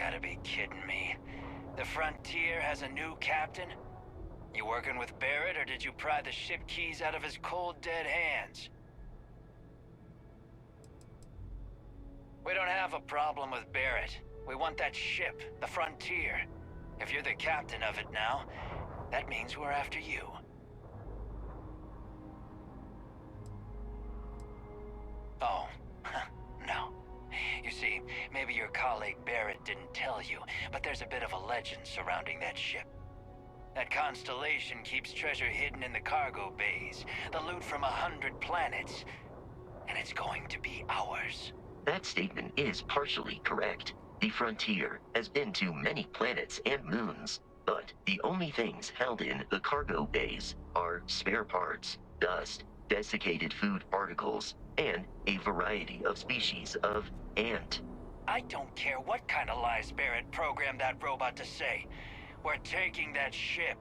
gotta be kidding me. The Frontier has a new captain? You working with Barrett, or did you pry the ship keys out of his cold, dead hands? We don't have a problem with Barrett. We want that ship, the Frontier. If you're the captain of it now, that means we're after you. Oh, no. You see, maybe your colleague Barrett didn't tell you, but there's a bit of a legend surrounding that ship. That constellation keeps treasure hidden in the cargo bays, the loot from 100 planets, and it's going to be ours. That statement is partially correct. The Frontier has been to many planets and moons, but the only things held in the cargo bays are spare parts, dust, desiccated food particles, and a variety of species of ant. I don't care what kind of lies Barrett programmed that robot to say. We're taking that ship.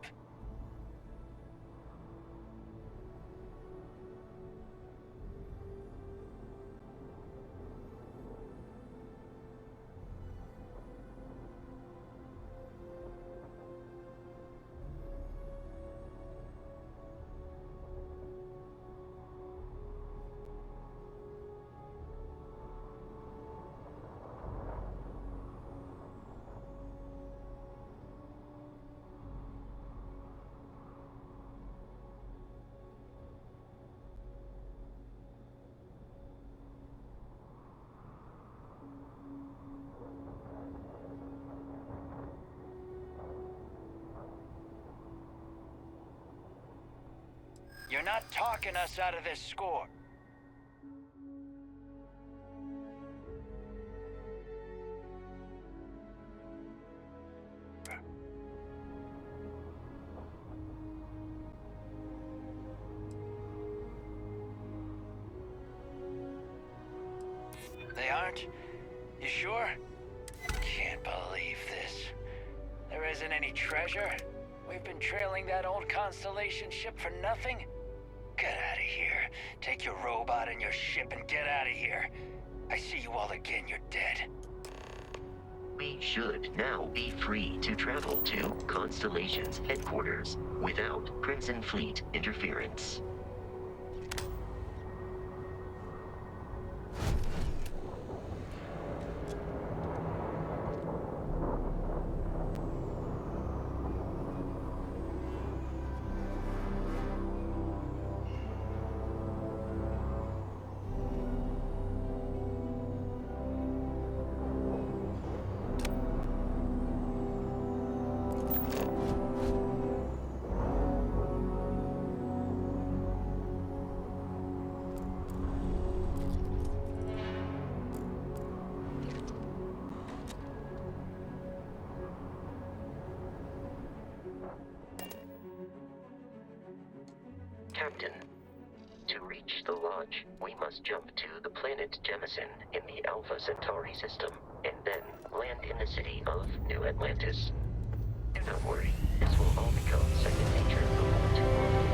You're not talking us out of this score. They aren't? You sure? Can't believe this. There isn't any treasure? We've been trailing that old Constellation ship for nothing? Get out of here. Take your robot and your ship and get out of here. I see you all again, you're dead. We should now be free to travel to Constellation's headquarters without Crimson Fleet interference. Captain, to reach the lodge, we must jump to the planet Jemison in the Alpha Centauri system, and then land in the city of New Atlantis. Do not worry, this will all become second nature before too long.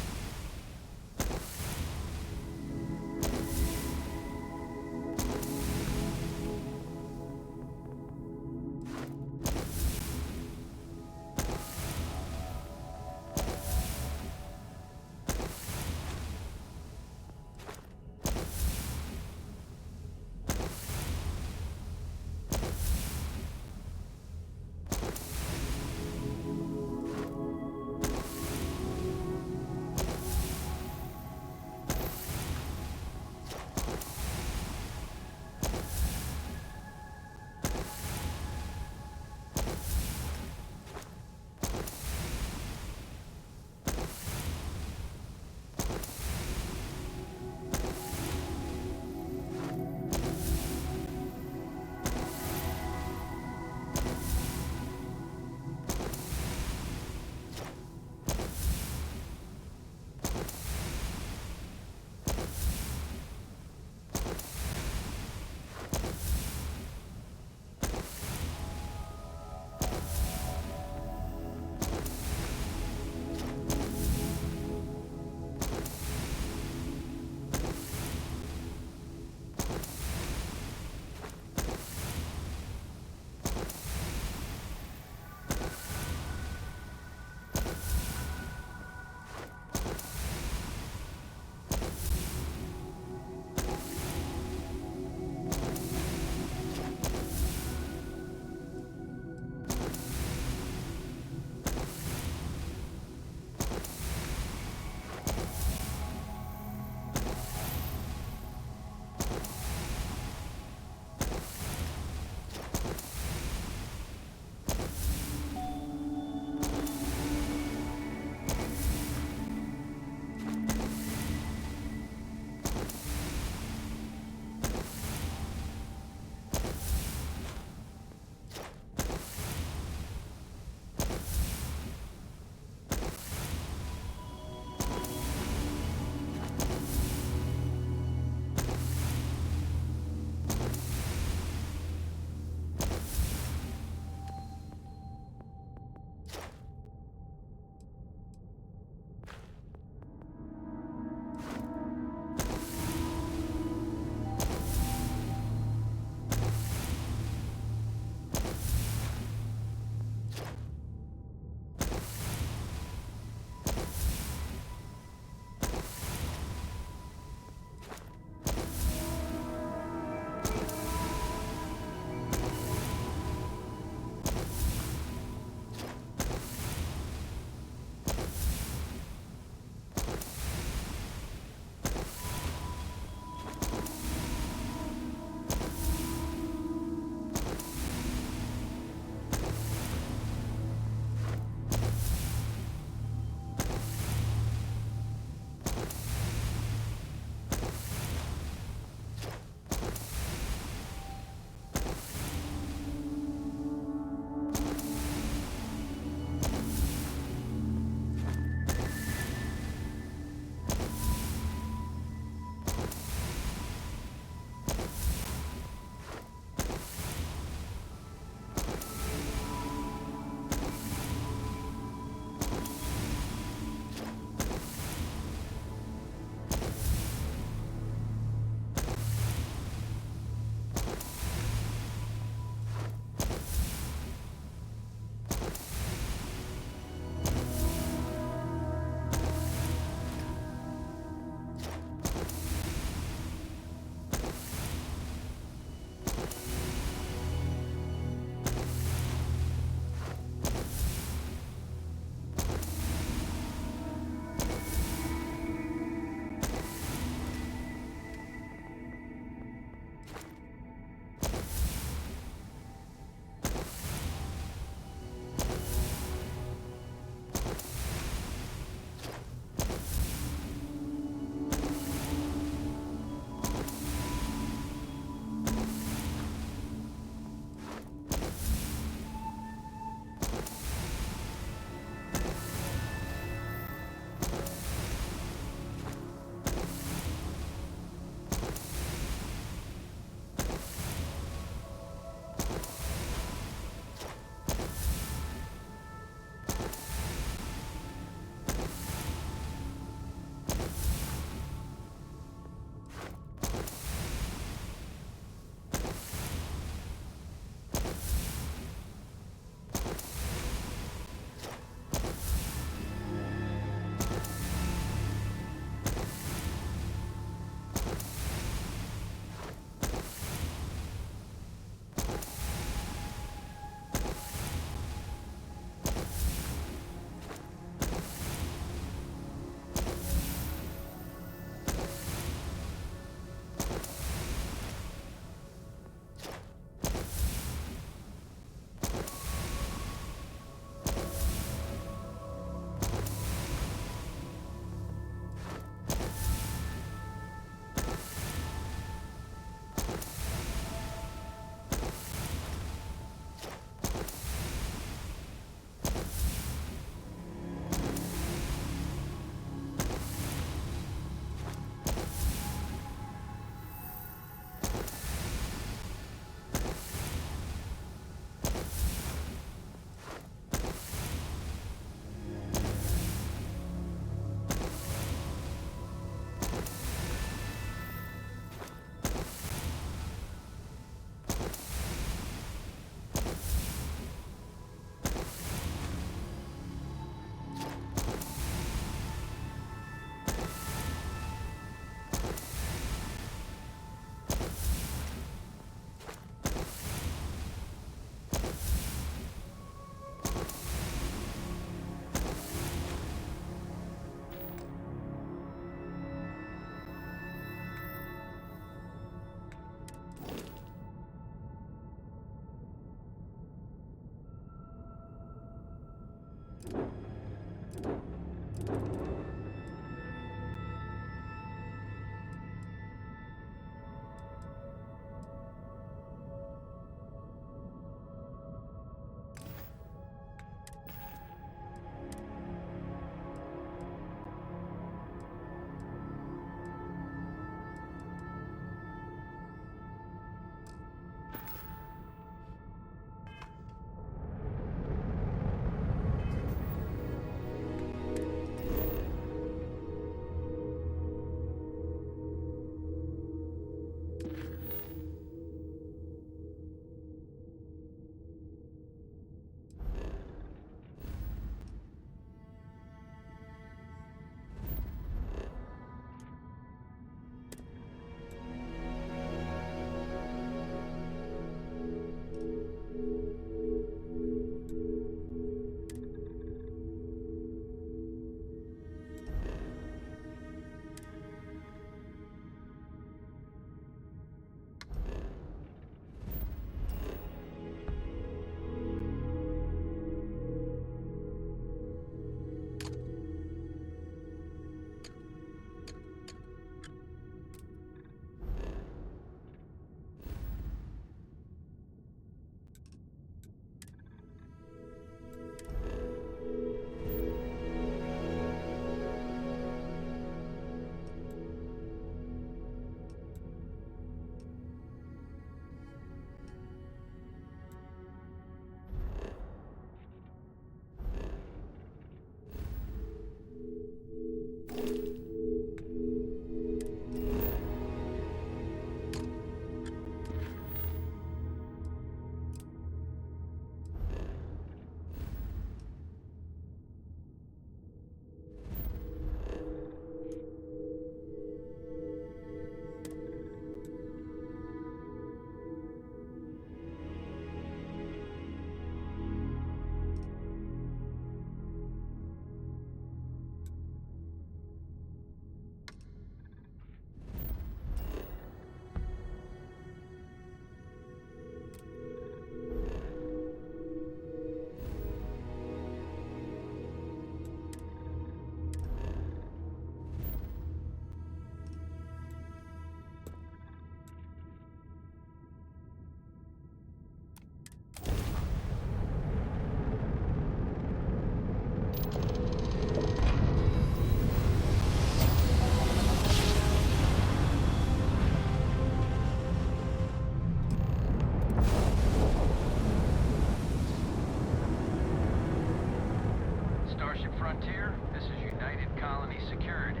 Frontier, this is United Colony Security.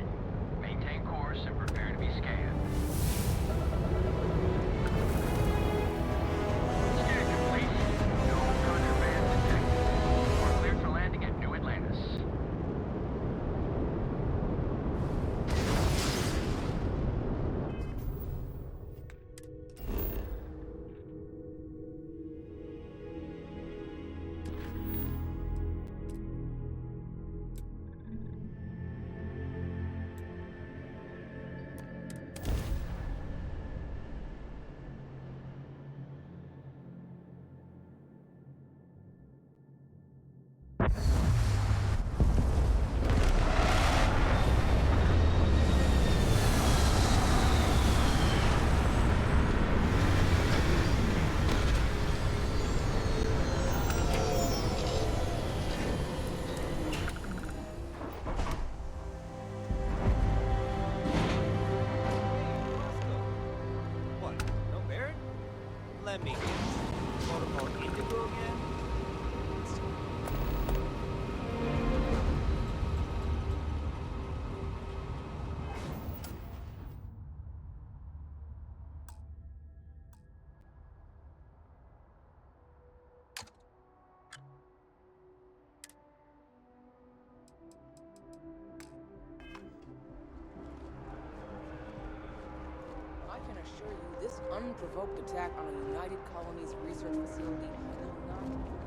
Maintain course and prepare to be scanned. Scan complete. No contraband detected. We're cleared for landing at New Atlantis. Let me guess. Protocol Indigo again? I can assure you, this unprovoked attack on a United Colonies research facility will not...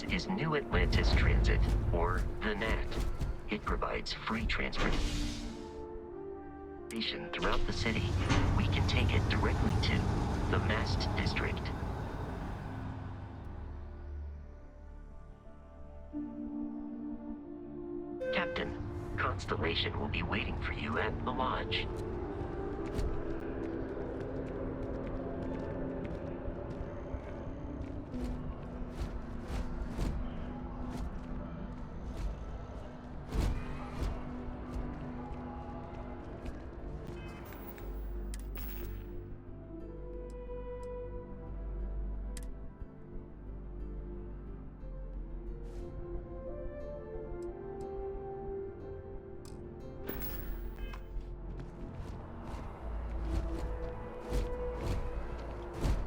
This is New Atlantis Transit, or the NAT. It provides free transportation throughout the city. We can take it directly to the Mast District. Captain, Constellation will be waiting for you at the lodge.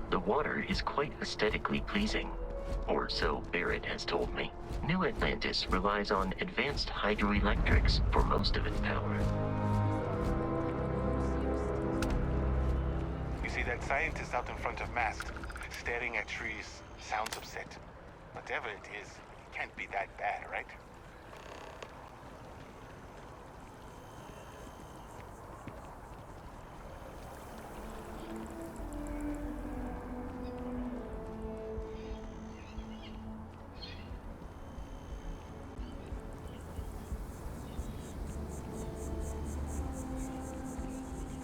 The water is quite aesthetically pleasing, or so Barrett has told me. New Atlantis relies on advanced hydroelectrics for most of its power. You see that scientist out in front of Mast, staring at trees, sounds upset. Whatever it is, it can't be that bad, right?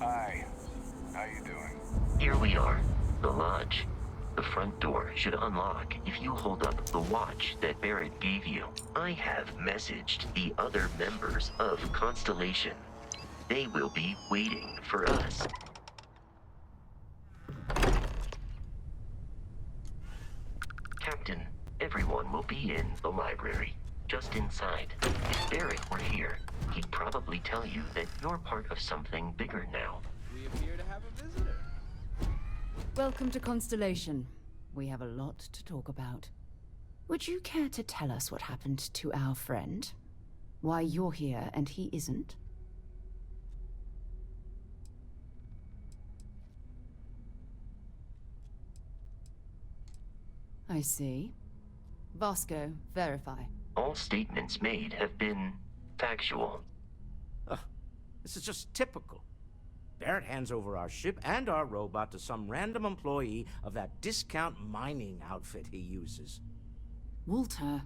Hi. How you doing? Here we are, the lodge. The front door should unlock if you hold up the watch that Barrett gave you. I have messaged the other members of Constellation. They will be waiting for us. Captain, everyone will be in the library, just inside. If Barrett were here, he'd probably tell you that you're part of something bigger now. We appear to have a visitor. Welcome to Constellation. We have a lot to talk about. Would you care to tell us what happened to our friend? Why you're here and he isn't? I see. Vasco, verify. All statements made have been factual. This is just typical. Barrett hands over our ship and our robot to some random employee of that discount mining outfit he uses. Walter.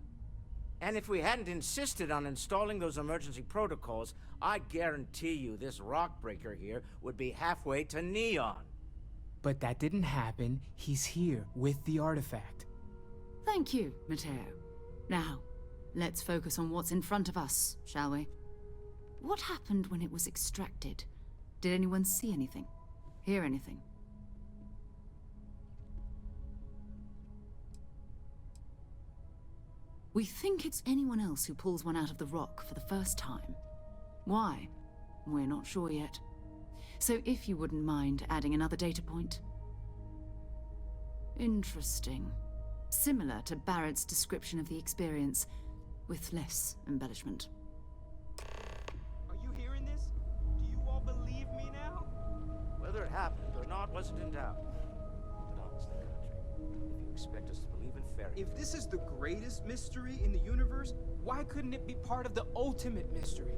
And if we hadn't insisted on installing those emergency protocols, I guarantee you this rock breaker here would be halfway to Neon. But that didn't happen. He's here with the artifact. Thank you, Matteo. Now, let's focus on what's in front of us, shall we? What happened when it was extracted? Did anyone see anything? Hear anything? We think it's anyone else who pulls one out of the rock for the first time. Why? We're not sure yet. So if you wouldn't mind adding another data point. Interesting. Similar to Barrett's description of the experience, with less embellishment. Are you hearing this? Do you all believe me now? Whether it happened or not wasn't in doubt. But honestly, Country, if you expect us to believe in fairy If this is the greatest mystery in the universe, why couldn't it be part of the ultimate mystery?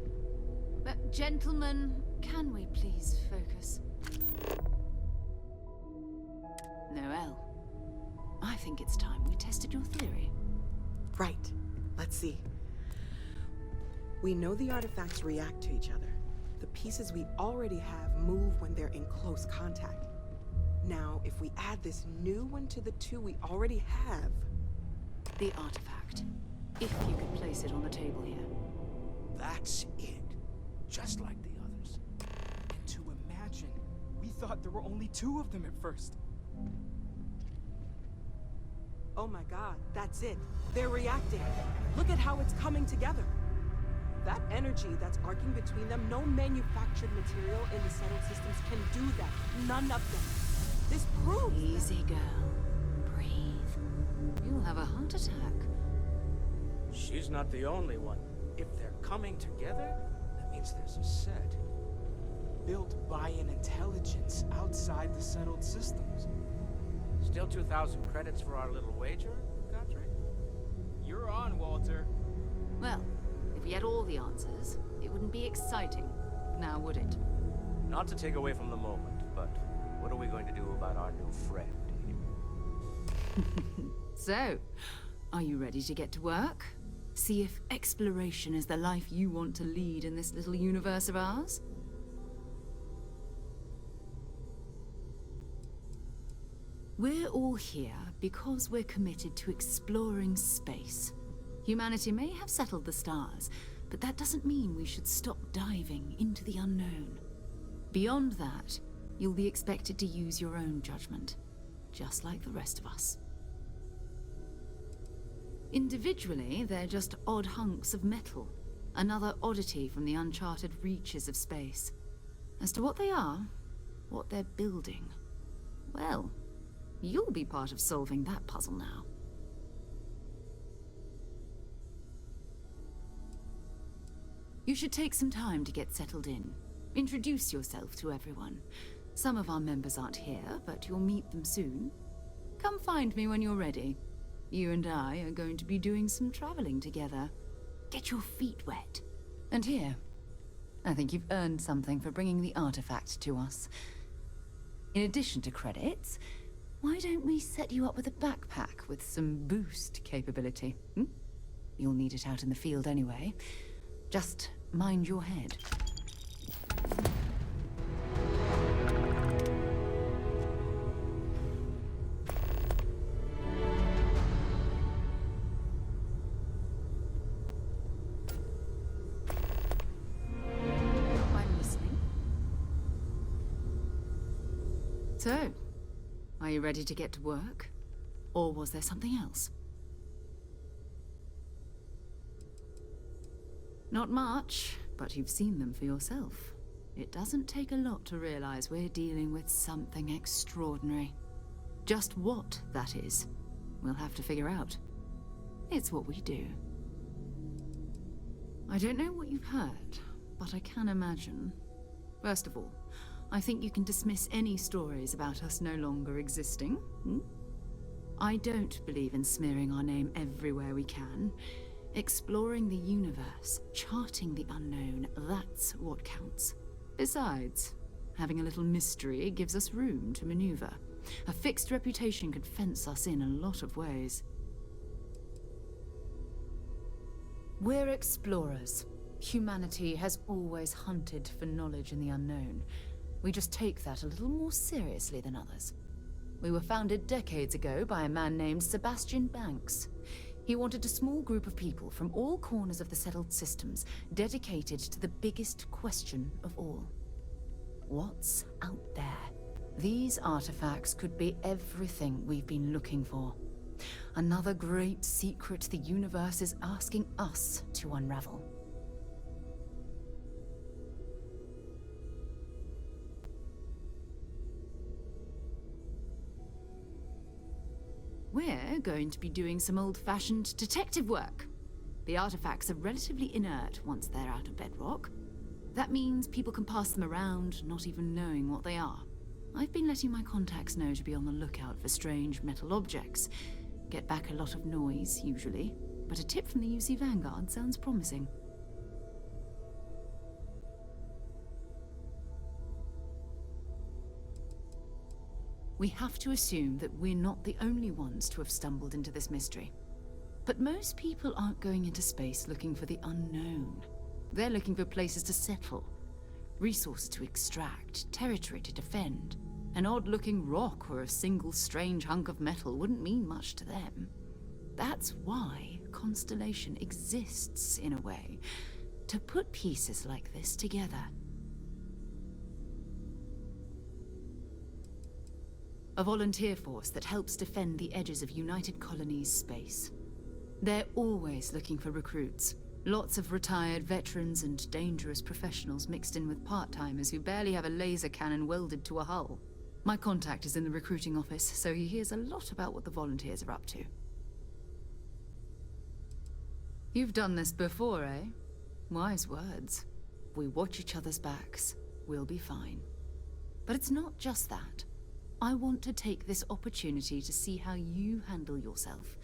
But gentlemen, can we please focus? Noel, I think it's time we tested your theory. Right. Let's see. We know the artifacts react to each other. The pieces we already have move when they're in close contact. Now, if we add this new one to the two we already have... The artifact. If you could place it on the table here. That's it. Just like the others. And to imagine, we thought there were only two of them at first. Oh my god, that's it. They're reacting. Look at how it's coming together. That energy that's arcing between them, no manufactured material in the settled systems can do that. None of them. This proves... Easy, girl. Breathe. You'll have a heart attack. She's not the only one. If they're coming together, that means there's a set. Built by an intelligence outside the settled systems. Still 2,000 credits for our little wager, Country? You're on, Walter. Well, if we had all the answers, it wouldn't be exciting, now would it? Not to take away from the moment, but what are we going to do about our new friend here? So, are you ready to get to work? See if exploration is the life you want to lead in this little universe of ours? We're all here because we're committed to exploring space. Humanity may have settled the stars, but that doesn't mean we should stop diving into the unknown. Beyond that, you'll be expected to use your own judgment, just like the rest of us. Individually, they're just odd hunks of metal, another oddity from the uncharted reaches of space. As to what they are, what they're building, well, you'll be part of solving that puzzle now. You should take some time to get settled in. Introduce yourself to everyone. Some of our members aren't here, but you'll meet them soon. Come find me when you're ready. You and I are going to be doing some traveling together. Get your feet wet. And here, I think you've earned something for bringing the artifact to us. In addition to credits, why don't we set you up with a backpack with some boost capability? You'll need it out in the field anyway. Just mind your head. I'm listening. So, are you ready to get to work? Or was there something else? Not much, but you've seen them for yourself. It doesn't take a lot to realize we're dealing with something extraordinary. Just what that is, we'll have to figure out. It's what we do. I don't know what you've heard, but I can imagine. First of all, I think you can dismiss any stories about us no longer existing. I don't believe in smearing our name everywhere we can. Exploring the universe, charting the unknown, that's what counts. Besides, having a little mystery gives us room to maneuver. A fixed reputation could fence us in a lot of ways. We're explorers. Humanity has always hunted for knowledge in the unknown. We just take that a little more seriously than others. We were founded decades ago by a man named Sebastian Banks. He wanted a small group of people from all corners of the settled systems dedicated to the biggest question of all. What's out there? These artifacts could be everything we've been looking for. Another great secret the universe is asking us to unravel. We're going to be doing some old-fashioned detective work. The artifacts are relatively inert once they're out of bedrock. That means people can pass them around, not even knowing what they are. I've been letting my contacts know to be on the lookout for strange metal objects. Get back a lot of noise, usually, but a tip from the UC Vanguard sounds promising. We have to assume that we're not the only ones to have stumbled into this mystery. But most people aren't going into space looking for the unknown. They're looking for places to settle, resources to extract, territory to defend. An odd-looking rock or a single strange hunk of metal wouldn't mean much to them. That's why Constellation exists, in a way, to put pieces like this together. A volunteer force that helps defend the edges of United Colonies space. They're always looking for recruits. Lots of retired veterans and dangerous professionals mixed in with part-timers who barely have a laser cannon welded to a hull. My contact is in the recruiting office, so he hears a lot about what the volunteers are up to. You've done this before, eh? Wise words. If we watch each other's backs, we'll be fine. But it's not just that. I want to take this opportunity to see how you handle yourself.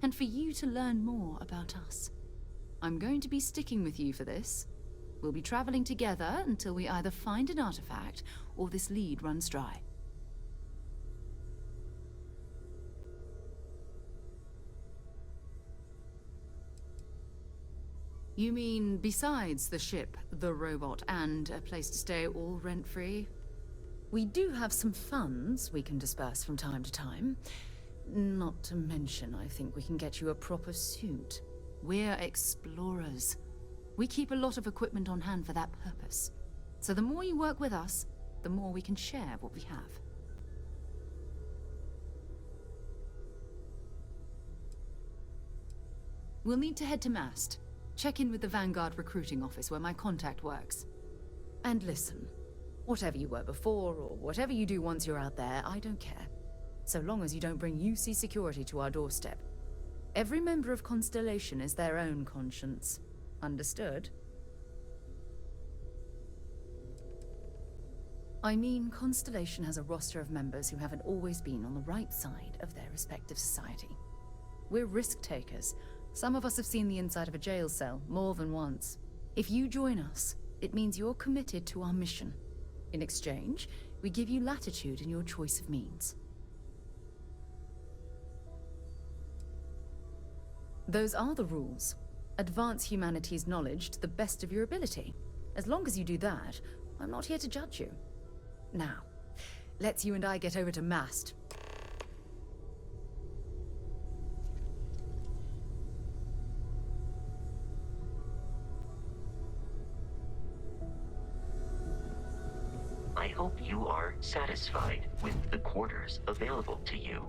and for you to learn more about us. I'm going to be sticking with you for this. We'll be traveling together until we either find an artifact or this lead runs dry. You mean besides the ship, the robot, and a place to stay all rent-free? We do have some funds we can disperse from time to time. Not to mention, I think we can get you a proper suit. We're explorers. We keep a lot of equipment on hand for that purpose. So the more you work with us, the more we can share what we have. We'll need to head to Mast. Check in with the Vanguard recruiting office where my contact works. And listen, whatever you were before, or whatever you do once you're out there, I don't care. So long as you don't bring UC security to our doorstep. Every member of Constellation is their own conscience. Understood? I mean, Constellation has a roster of members who haven't always been on the right side of their respective society. We're risk-takers. Some of us have seen the inside of a jail cell more than once. If you join us, it means you're committed to our mission. In exchange, we give you latitude in your choice of means. Those are the rules. Advance humanity's knowledge to the best of your ability. As long as you do that, I'm not here to judge you. Now, let's you and I get over to Mast. I hope you are satisfied with the quarters available to you.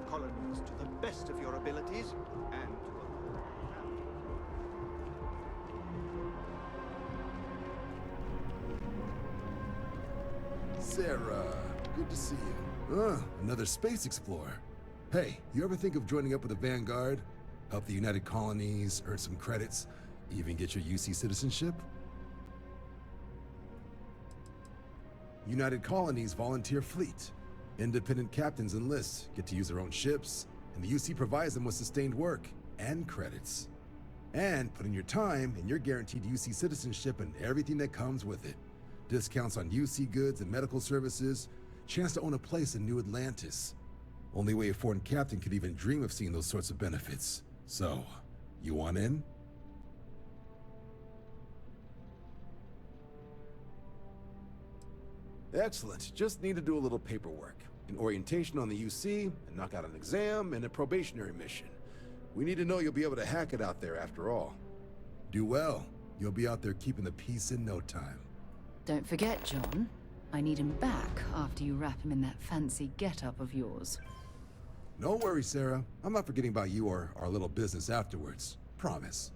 Colonies to the best of your abilities and to Sarah, good to see you. Another space explorer. Hey, you ever think of joining up with the Vanguard? Help the United Colonies, earn some credits, even get your UC citizenship? United Colonies volunteer fleet. Independent captains enlist, get to use their own ships, and the UC provides them with sustained work and credits. And put in your time, and you're guaranteed UC citizenship and everything that comes with it. Discounts on UC goods and medical services, chance to own a place in New Atlantis. Only way a foreign captain could even dream of seeing those sorts of benefits. So, you want in? Excellent. Just need to do a little paperwork. An orientation on the UC, and knock out an exam, and a probationary mission. We need to know you'll be able to hack it out there after all. Do well. You'll be out there keeping the peace in no time. Don't forget, John. I need him back after you wrap him in that fancy get-up of yours. No worries, Sarah. I'm not forgetting about you or our little business afterwards. Promise.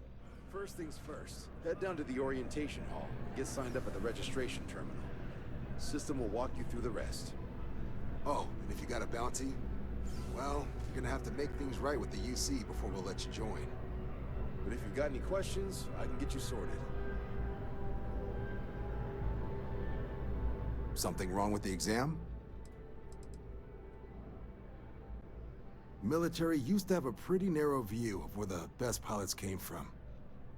First things first. Head down to the orientation hall and get signed up at the registration terminal. System will walk you through the rest. Oh, and if you got a bounty, well, you're gonna have to make things right with the UC before we'll let you join. But if you've got any questions, I can get you sorted. Something wrong with the exam? Military used to have a pretty narrow view of where the best pilots came from.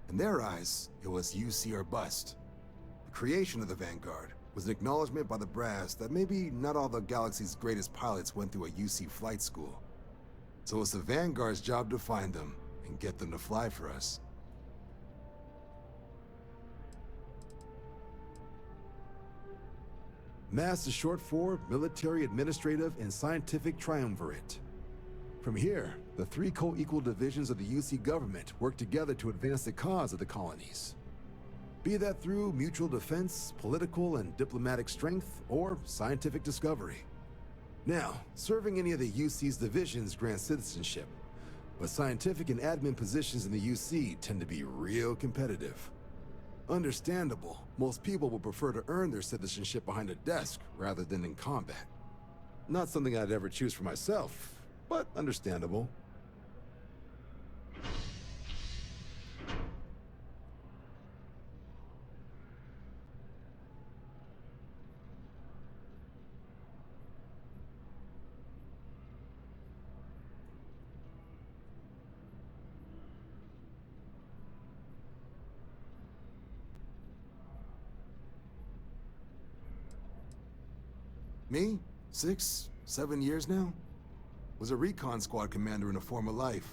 In their eyes, it was UC or bust. The creation of the Vanguard was an acknowledgement by the brass that maybe not all the galaxy's greatest pilots went through a UC flight school. So it's the Vanguard's job to find them and get them to fly for us. MAST is short for Military, Administrative, and Scientific Triumvirate. From here, the three co-equal divisions of the UC government work together to advance the cause of the colonies. Be that through mutual defense, political and diplomatic strength, or scientific discovery. Now, serving any of the UC's divisions grants citizenship, but scientific and admin positions in the UC tend to be real competitive. Understandable, most people would prefer to earn their citizenship behind a desk rather than in combat. Not something I'd ever choose for myself, but understandable. Me? 6, 7 years now? Was a recon squad commander in a former life,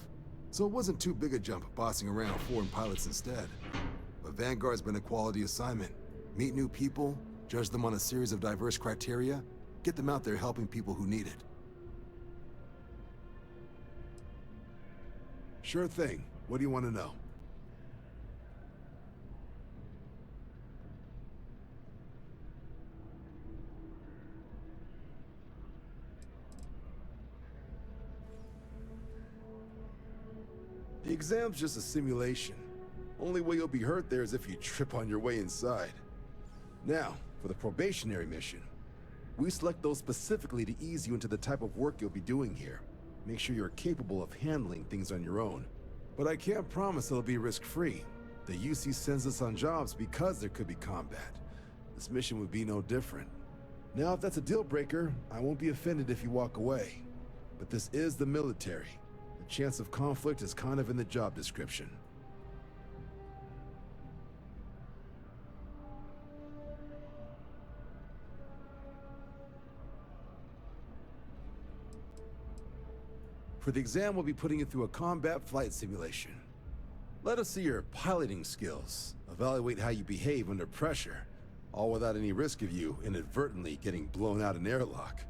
so it wasn't too big a jump bossing around foreign pilots instead. But Vanguard's been a quality assignment. Meet new people, judge them on a series of diverse criteria, get them out there helping people who need it. Sure thing. What do you want to know? The exam's just a simulation. Only way you'll be hurt there is if you trip on your way inside. Now, for the probationary mission. We select those specifically to ease you into the type of work you'll be doing here. Make sure you're capable of handling things on your own. But I can't promise it'll be risk-free. The UC sends us on jobs because there could be combat. This mission would be no different. Now, if that's a deal breaker, I won't be offended if you walk away. But this is the military. The chance of conflict is kind of in the job description. For the exam, we'll be putting you through a combat flight simulation. Let us see your piloting skills, evaluate how you behave under pressure, all without any risk of you inadvertently getting blown out an airlock.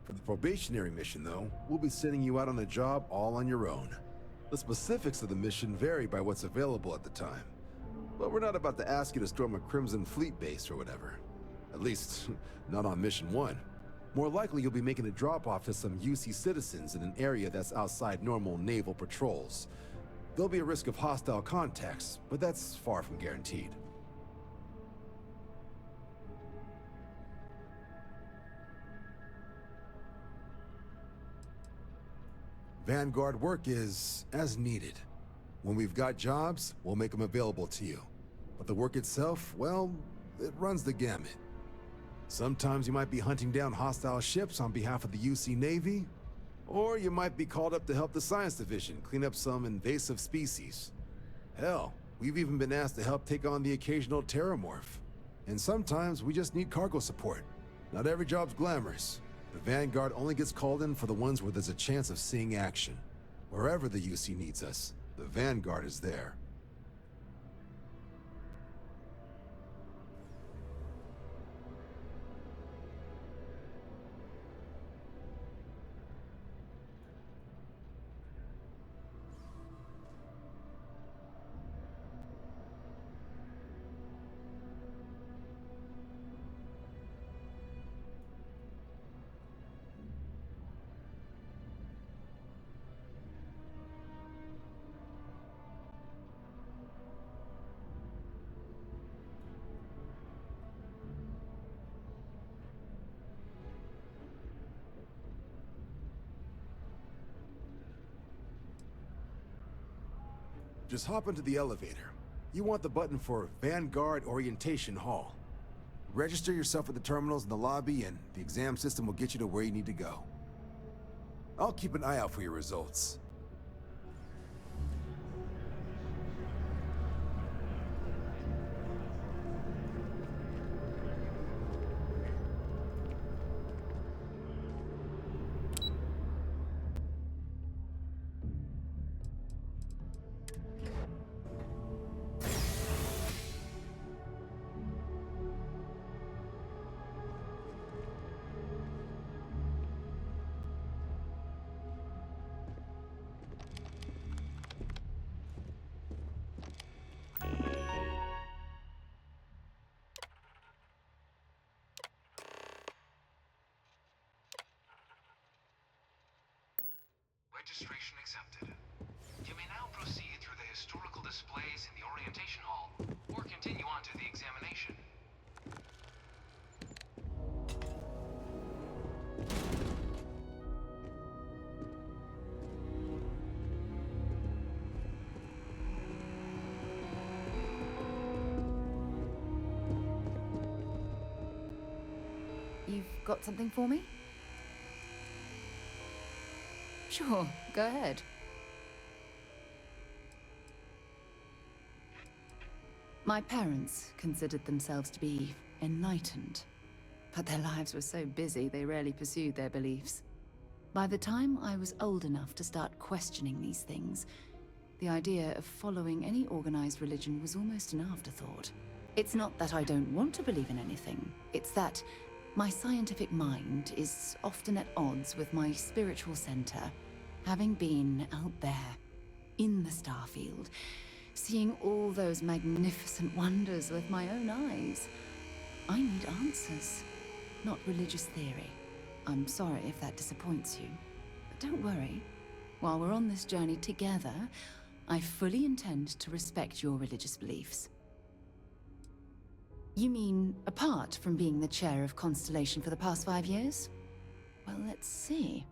For the probationary mission, though, we'll be sending you out on a job all on your own. The specifics of the mission vary by what's available at the time. But we're not about to ask you to storm a Crimson Fleet base or whatever. At least, not on Mission 1. More likely, you'll be making a drop-off to some UC citizens in an area that's outside normal naval patrols. There'll be a risk of hostile contacts, but that's far from guaranteed. Vanguard work is as needed. When we've got jobs, we'll make them available to you. But the work itself, well, it runs the gamut. Sometimes you might be hunting down hostile ships on behalf of the UC Navy, or you might be called up to help the Science Division clean up some invasive species. Hell, we've even been asked to help take on the occasional terramorph. And sometimes we just need cargo support. Not every job's glamorous. The Vanguard only gets called in for the ones where there's a chance of seeing action. Wherever the UC needs us, the Vanguard is there. Just hop into the elevator. You want the button for Vanguard Orientation Hall. Register yourself at the terminals in the lobby and the exam system will get you to where you need to go. I'll keep an eye out for your results. Registration accepted. You may now proceed through the historical displays in the orientation hall, or continue on to the examination. You've got something for me? Sure, go ahead. My parents considered themselves to be enlightened, but their lives were so busy they rarely pursued their beliefs. By the time I was old enough to start questioning these things, the idea of following any organized religion was almost an afterthought. It's not that I don't want to believe in anything, it's that my scientific mind is often at odds with my spiritual center, having been out there, in the Starfield, seeing all those magnificent wonders with my own eyes. I need answers, not religious theory. I'm sorry if that disappoints you, but don't worry. While we're on this journey together, I fully intend to respect your religious beliefs. You mean, apart from being the chair of Constellation for the past 5 years? Well, let's see.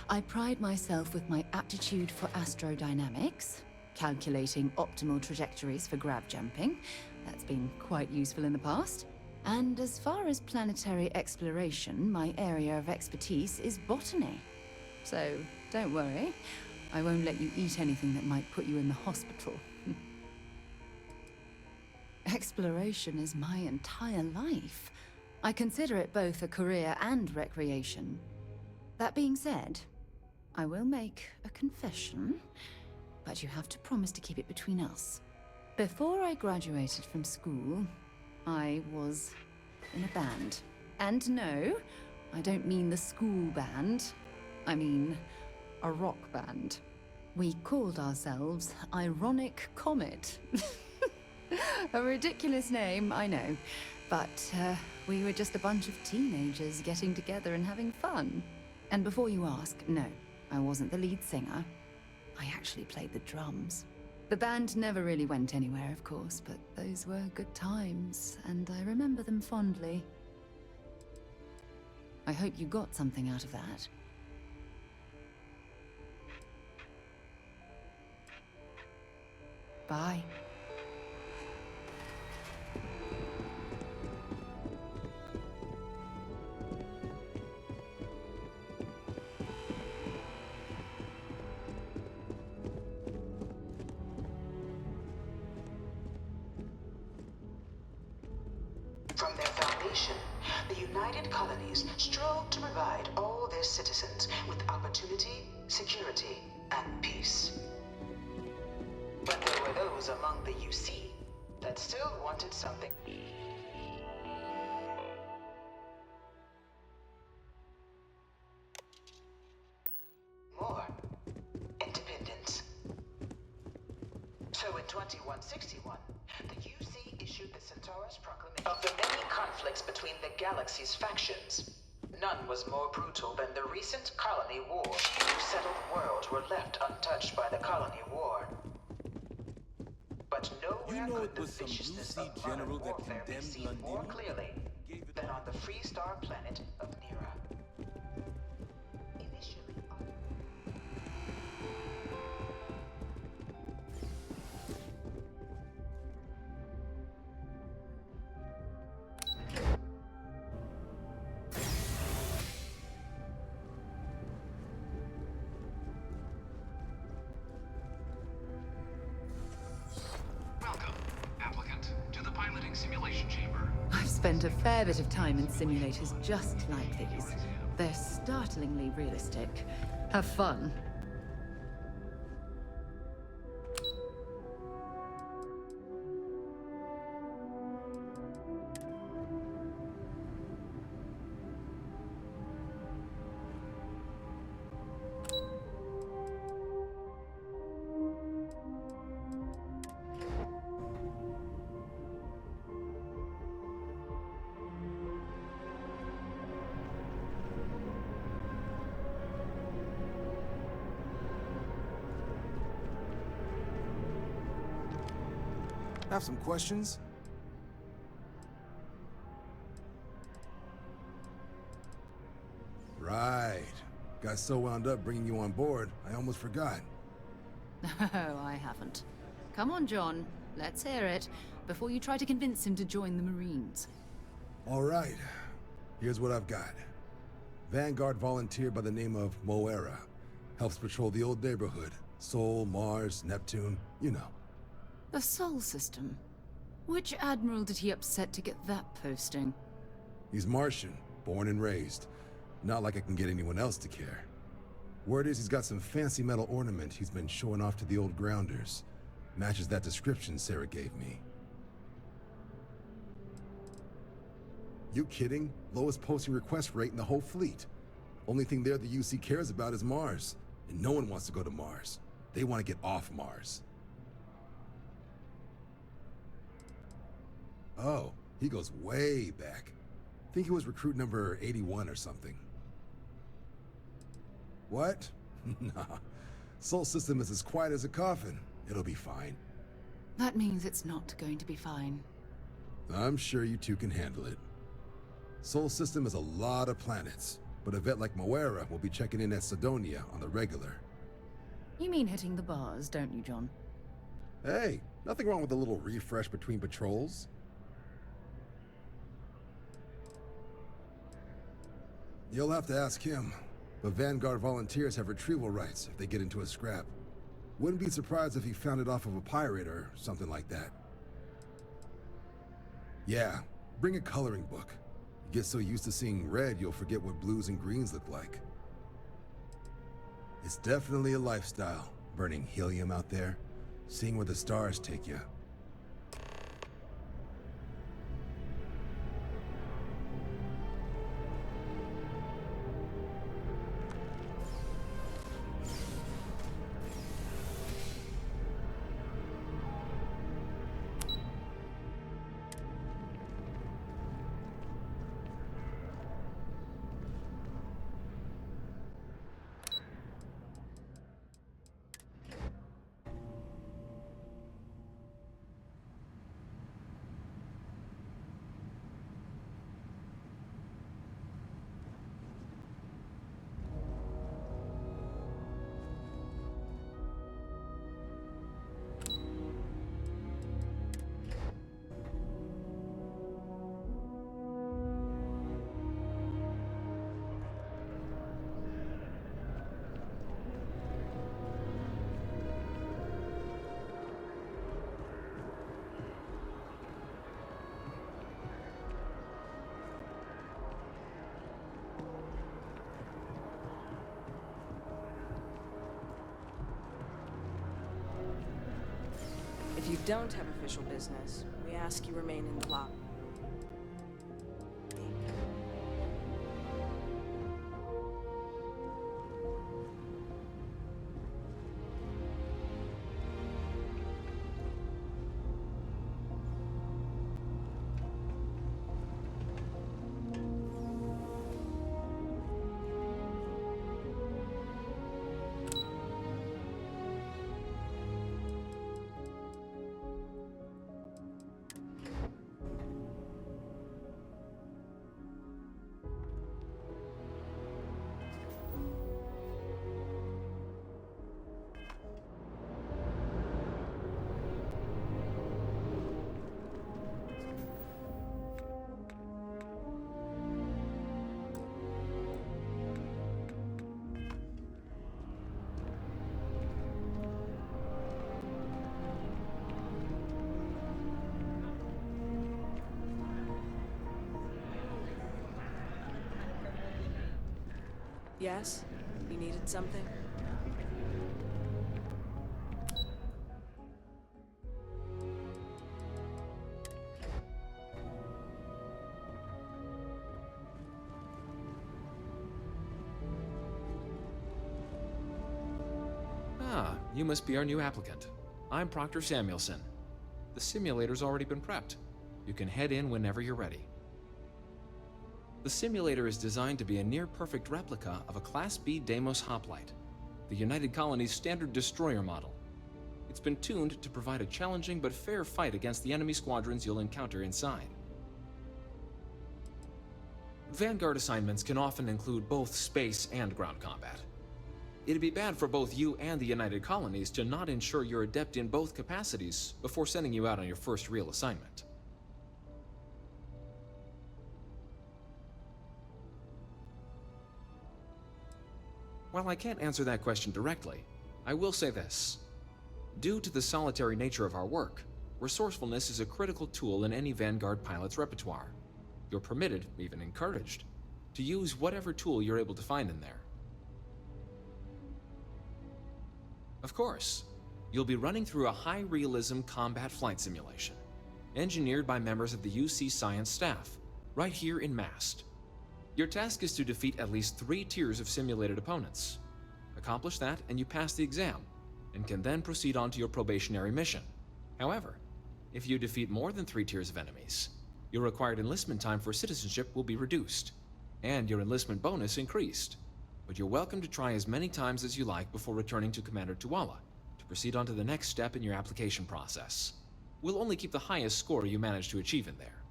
I pride myself with my aptitude for astrodynamics, calculating optimal trajectories for grab jumping. That's been quite useful in the past. And as far as planetary exploration, my area of expertise is botany. So, don't worry. I won't let you eat anything that might put you in the hospital. Exploration is my entire life. I consider it both a career and recreation. That being said, I will make a confession, but you have to promise to keep it between us. Before I graduated from school, I was in a band. And no, I don't mean the school band. I mean a rock band. We called ourselves Ironic Comet. A ridiculous name, I know. But we were just a bunch of teenagers getting together and having fun. And before you ask, no, I wasn't the lead singer. I actually played the drums. The band never really went anywhere, of course, but those were good times, and I remember them fondly. I hope you got something out of that. Bye. From their foundation, the United Colonies strove to provide all their citizens with opportunity, security, and peace. But there were those among the UC that still wanted something more. Independence. So in 2161, the UC issued the Centaurus Proclamation. Of the many conflicts between the galaxy's factions, none was more brutal than the recent colony war. Few settled worlds were left untouched by the colony war. But nowhere could the viciousness of modern warfare be seen more clearly than on the Free Star planet of Nera. Simulation chamber. I've spent a fair bit of time in simulators just like these. They're startlingly realistic. Have fun. Have some questions? Right. Got so wound up bringing you on board, I almost forgot. Oh, I haven't. Come on, John. Let's hear it, before you try to convince him to join the Marines. All right. Here's what I've got. Vanguard volunteer by the name of Moera. Helps patrol the old neighborhood. Sol, Mars, Neptune, you know. The Sol system? Which admiral did he upset to get that posting? He's Martian, born and raised. Not like I can get anyone else to care. Word is he's got some fancy metal ornament he's been showing off to the old grounders. Matches that description Sarah gave me. You kidding? Lowest posting request rate in the whole fleet. Only thing there the UC cares about is Mars. And no one wants to go to Mars. They want to get off Mars. Oh, he goes way back. Think he was recruit number 81 or something. What? Nah. Sol system is as quiet as a coffin. It'll be fine. That means it's not going to be fine. I'm sure you two can handle it. Sol system is a lot of planets, but a vet like Moera will be checking in at Sidonia on the regular. You mean hitting the bars, don't you, John? Hey, nothing wrong with a little refresh between patrols. You'll have to ask him, but Vanguard volunteers have retrieval rights if they get into a scrap. Wouldn't be surprised if he found it off of a pirate or something like that. Yeah, bring a coloring book. You get so used to seeing red, you'll forget what blues and greens look like. It's definitely a lifestyle, burning helium out there, seeing where the stars take you. If you don't have official business, we ask you remain in the lobby. Yes? You needed something? Ah, you must be our new applicant. I'm Proctor Samuelson. The simulator's already been prepped. You can head in whenever you're ready. The simulator is designed to be a near-perfect replica of a Class B Deimos hoplite, the United Colony's standard destroyer model. It's It's been tuned to provide a challenging but fair fight against the enemy squadrons you'll encounter inside. Vanguard assignments can often include both space and ground combat. It'd be bad for both you and the United Colonies to not ensure you're adept in both capacities before sending you out on your first real assignment. While I can't answer that question directly, I will say this. Due to the solitary nature of our work, resourcefulness is a critical tool in any Vanguard pilot's repertoire. You're permitted, even encouraged, to use whatever tool you're able to find in there. Of course, you'll be running through a high-realism combat flight simulation, engineered by members of the UC science staff, right here in MAST. Your task is to defeat at least 3 tiers of simulated opponents. Accomplish that and you pass the exam, and can then proceed on to your probationary mission. However, if you defeat more than 3 tiers of enemies, your required enlistment time for citizenship will be reduced, and your enlistment bonus increased. But you're welcome to try as many times as you like before returning to Commander Tuala to proceed on to the next step in your application process. We'll only keep the highest score you manage to achieve in there.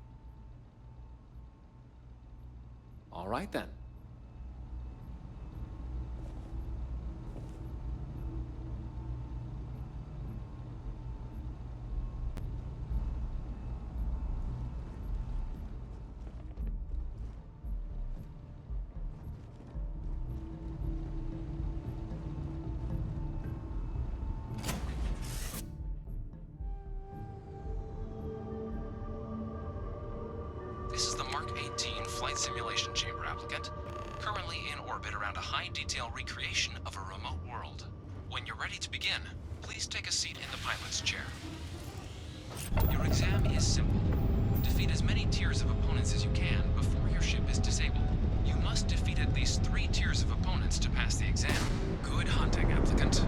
All right then. This is the Mark 18 Flight Simulation Chamber applicant, currently in orbit around a high-detail recreation of a remote world. When you're ready to begin, please take a seat in the pilot's chair. Your exam is simple. Defeat as many tiers of opponents as you can before your ship is disabled. You must defeat at least 3 tiers of opponents to pass the exam. Good hunting, applicant.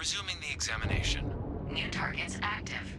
Resuming the examination. New targets active.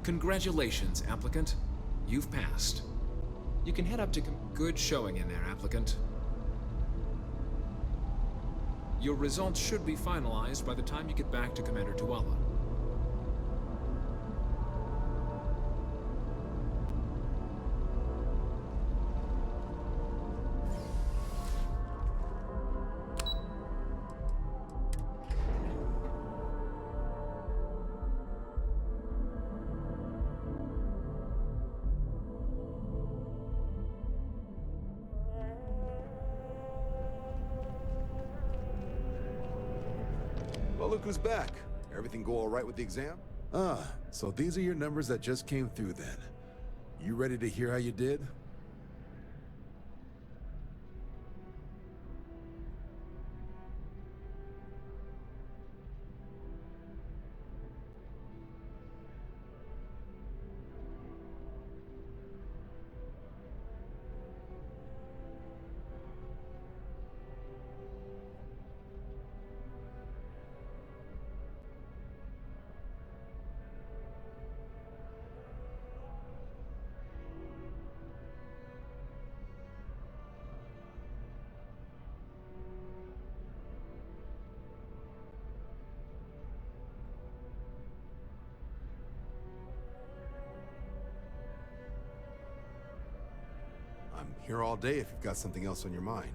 Congratulations, applicant. You've passed. You can head up to good showing in there, applicant. Your results should be finalized by the time you get back to Commander Tuala. Well, look who's back. Everything go all right with the exam? Ah, so these are your numbers that just came through then. You ready to hear how you did? I'm here all day if you've got something else on your mind.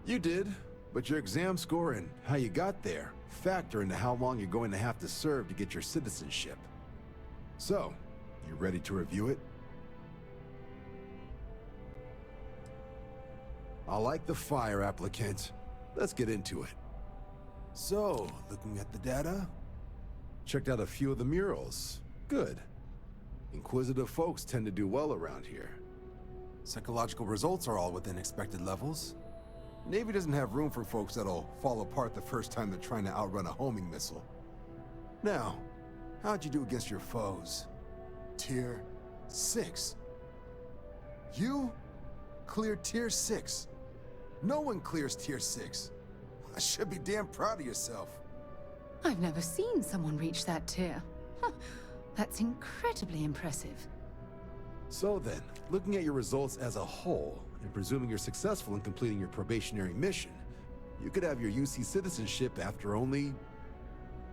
You did, but your exam score and how you got there factor into how long you're going to have to serve to get your citizenship. So, you ready to review it? I like the fire, applicant. Let's get into it. So, looking at the data, checked out a few of the murals. Good. Inquisitive folks tend to do well around here. Psychological results are all within expected levels. Navy doesn't have room for folks that'll fall apart the first time they're trying to outrun a homing missile. Now, how'd you do against your foes? Tier 6. You cleared Tier 6. No one clears Tier 6. I should be damn proud of yourself. I've never seen someone reach that tier. Huh. That's incredibly impressive. So then, looking at your results as a whole, and presuming you're successful in completing your probationary mission, you could have your UC citizenship after only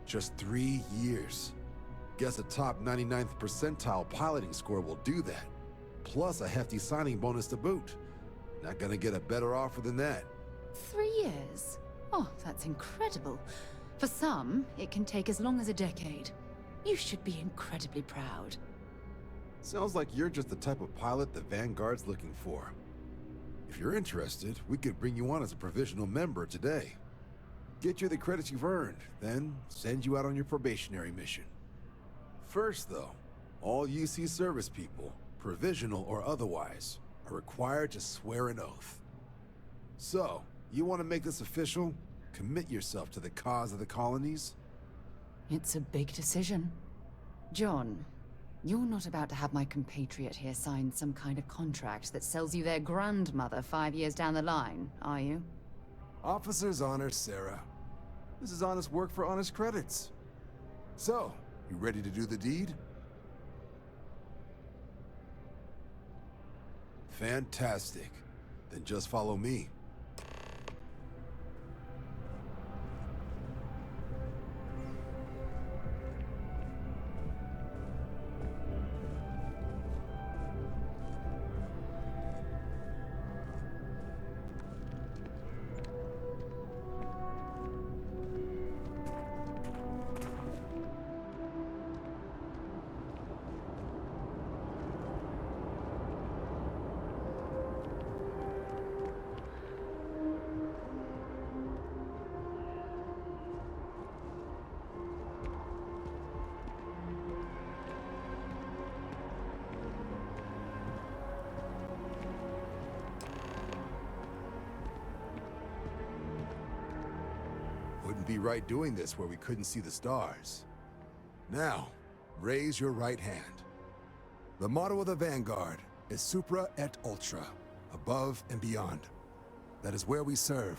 just 3 years. Guess a top 99th percentile piloting score will do that. Plus a hefty signing bonus to boot. Not gonna get a better offer than that. 3 years? Oh, that's incredible. For some, it can take as long as a decade. You should be incredibly proud. Sounds like you're just the type of pilot the Vanguard's looking for. If you're interested, we could bring you on as a provisional member today. Get you the credits you've earned, then send you out on your probationary mission. First, though, all UC service people, provisional or otherwise, are required to swear an oath. So, you want to make this official? Commit yourself to the cause of the colonies? It's a big decision. John, you're not about to have my compatriot here sign some kind of contract that sells you their grandmother 5 years down the line, are you? Officer's honor, Sarah. This is honest work for honest credits. So, you ready to do the deed? Fantastic. Then just follow me. Wouldn't be right doing this where we couldn't see the stars. Now, raise your right hand. The motto of the Vanguard is Supra et Ultra, above and beyond. That is where we serve,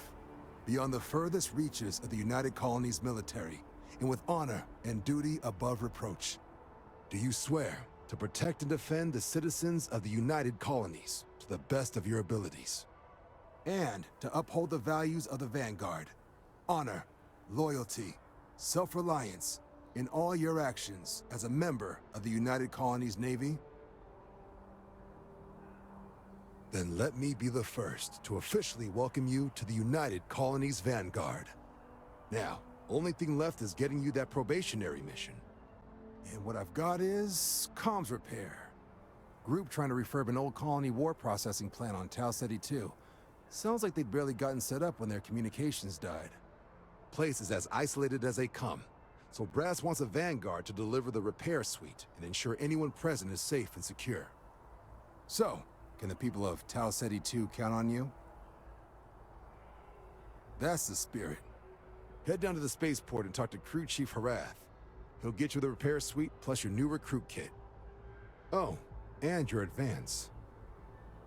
beyond the furthest reaches of the United Colonies military, and with honor and duty above reproach. Do you swear to protect and defend the citizens of the United Colonies to the best of your abilities? And to uphold the values of the Vanguard, honor, loyalty, self-reliance, in all your actions as a member of the United Colonies Navy? Then let me be the first to officially welcome you to the United Colonies Vanguard. Now, only thing left is getting you that probationary mission. And what I've got is comms repair. Group trying to refurb an old colony war processing plant on Tau Ceti 2. Sounds like they'd barely gotten set up when their communications died. Place is as isolated as they come, so Brass wants a Vanguard to deliver the repair suite and ensure anyone present is safe and secure. So, can the people of Tau Ceti 2 count on you? That's the spirit. Head down to the spaceport and talk to Crew Chief Harath. He'll get you the repair suite plus your new recruit kit. Oh, and your advance.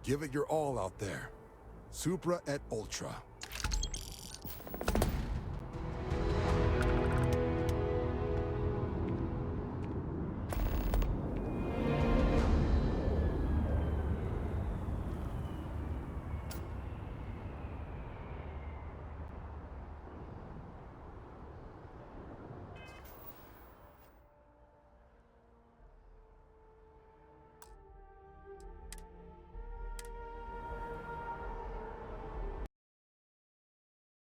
Give it your all out there. Supra et Ultra.